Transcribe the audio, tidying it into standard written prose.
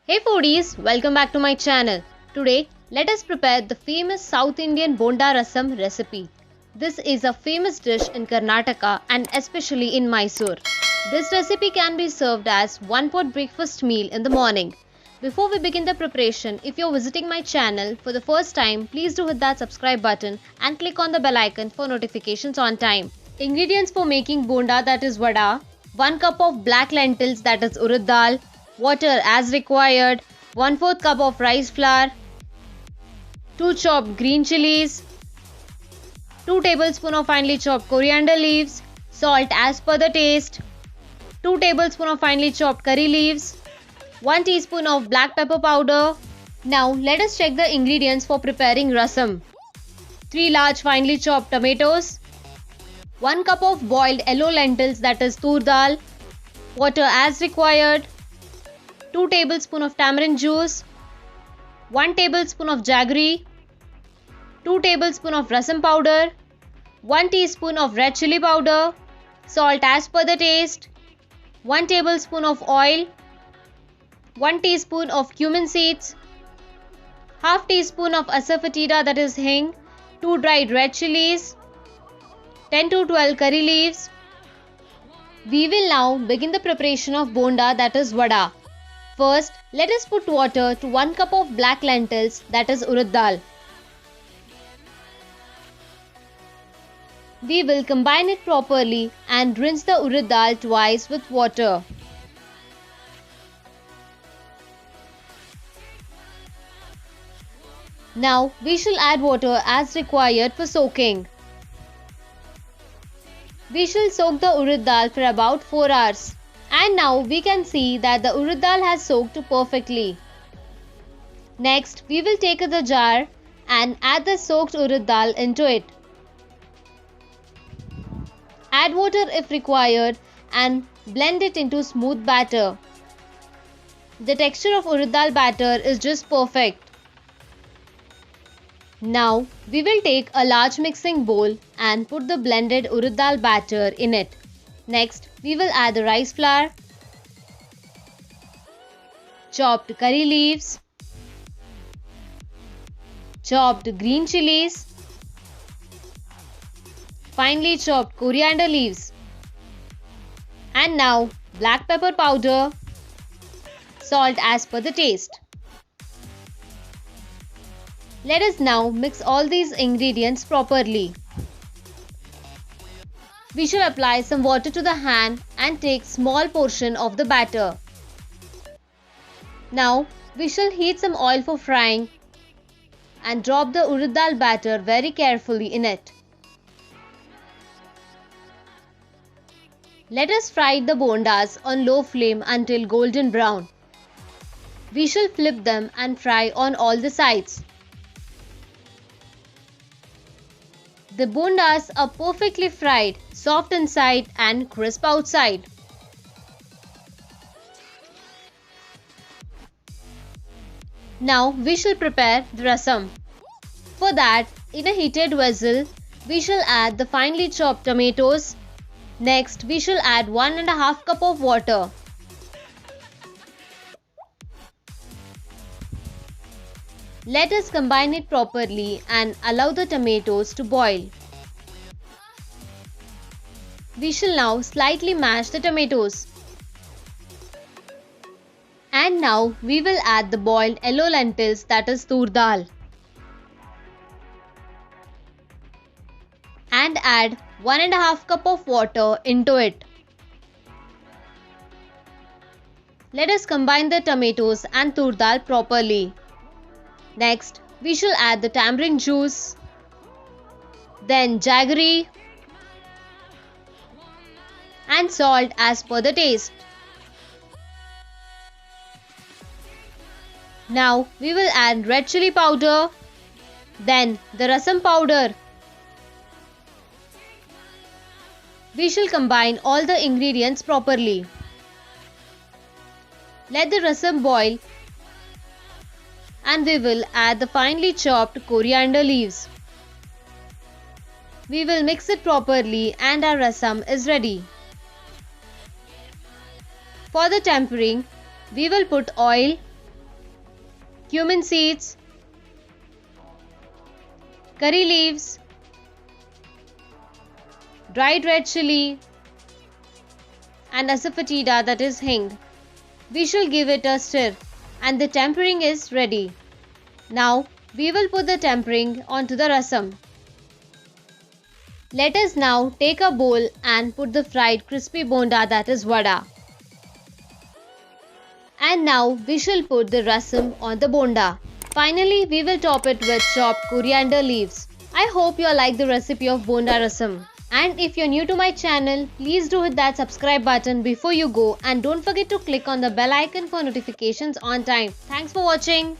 Hey foodies, welcome back to my channel. Today, let us prepare the famous South Indian Bonda Rasam recipe. This is a famous dish in Karnataka and especially in Mysore. This recipe can be served as one-pot breakfast meal in the morning. Before we begin the preparation, if you're visiting my channel for the first time, please do hit that subscribe button and click on the bell icon for notifications on time. Ingredients for making bonda, that is vada: 1 cup of black lentils, that is urad dal, water as required, 1/4 cup of rice flour, 2 chopped green chilies, 2 tablespoons of finely chopped coriander leaves, salt as per the taste, 2 tablespoons of finely chopped curry leaves, 1 teaspoon of black pepper powder. Now let us check the ingredients for preparing rasam. 3 large finely chopped tomatoes, 1 cup of boiled yellow lentils, that is tur dal, water as required, 2 tablespoons of tamarind juice, 1 tablespoon of jaggery, 2 tablespoons of rasam powder, 1 teaspoon of red chili powder, salt as per the taste, 1 tablespoon of oil, 1 teaspoon of cumin seeds, half teaspoon of asafoetida, that is hing, 2 dried red chilies, 10 to 12 curry leaves. We will now begin the preparation of bonda, that is vada. First, let us put water to 1 cup of black lentils, that is urad dal. We will combine it properly and rinse the urad dal twice with water. Now we shall add water as required for soaking. We shall soak the urad dal for about 4 hours. And now we can see that the urad dal has soaked perfectly. Next, we will take the jar and add the soaked urad dal into it. Add water if required and blend it into smooth batter. The texture of urad dal batter is just perfect. Now we will take a large mixing bowl and put the blended urad dal batter in it. Next, we will add the rice flour, chopped curry leaves, chopped green chilies, finely chopped coriander leaves, and now black pepper powder, salt as per the taste. Let us now mix all these ingredients properly. We should apply some water to the hand and take small portion of the batter. Now we shall heat some oil for frying and drop the urad dal batter very carefully in it. Let us fry the bondas on low flame until golden brown. We shall flip them and fry on all the sides. The bondas are perfectly fried, soft inside and crisp outside. Now we shall prepare the rasam. For that, in a heated vessel, we shall add the finely chopped tomatoes. Next, we shall add 1.5 cup of water. Let us combine it properly and allow the tomatoes to boil. We shall now slightly mash the tomatoes. And now we will add the boiled yellow lentils, that is tur dal. And add 1.5 cup of water into it. Let us combine the tomatoes and tur dal properly. Next, we shall add the tamarind juice, then jaggery and salt as per the taste. Now we will add red chili powder, then the rasam powder. We shall combine all the ingredients properly. Let the rasam boil and we will add the finely chopped coriander leaves. We will mix it properly and our rasam is ready. For the tempering, we will put oil, cumin seeds, curry leaves, dried red chili, and asafoetida, that is hing. We shall give it a stir and the tempering is ready. Now we will put the tempering onto the rasam. Let us now take a bowl and put the fried crispy bonda, that is vada. And now we shall put the rasam on the bonda. Finally, we will top it with chopped coriander leaves. I hope you all like the recipe of bonda rasam. And if you're new to my channel, please do hit that subscribe button before you go and don't forget to click on the bell icon for notifications on time. Thanks for watching.